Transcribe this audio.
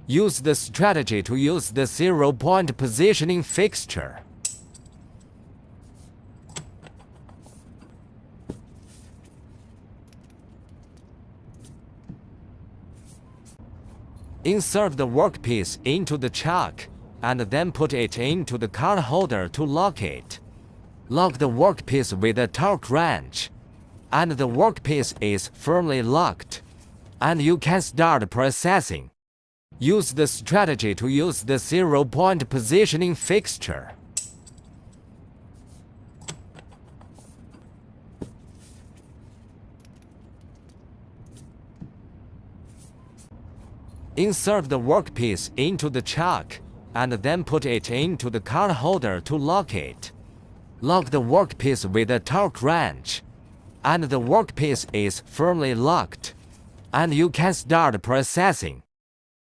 Use the strategy to use the 0-point positioning fixture. Insert the workpiece into the chuck, and then put it into the card holder to lock it. Lock the workpiece with a torque wrench, and the workpiece is firmly locked, and you can start processing. Use the strategy to use the 0-point positioning fixture. Insert the workpiece into the chuck, and then put it into the card holder to lock it. Lock the workpiece with a torque wrench, and the workpiece is firmly locked, and you can start processing.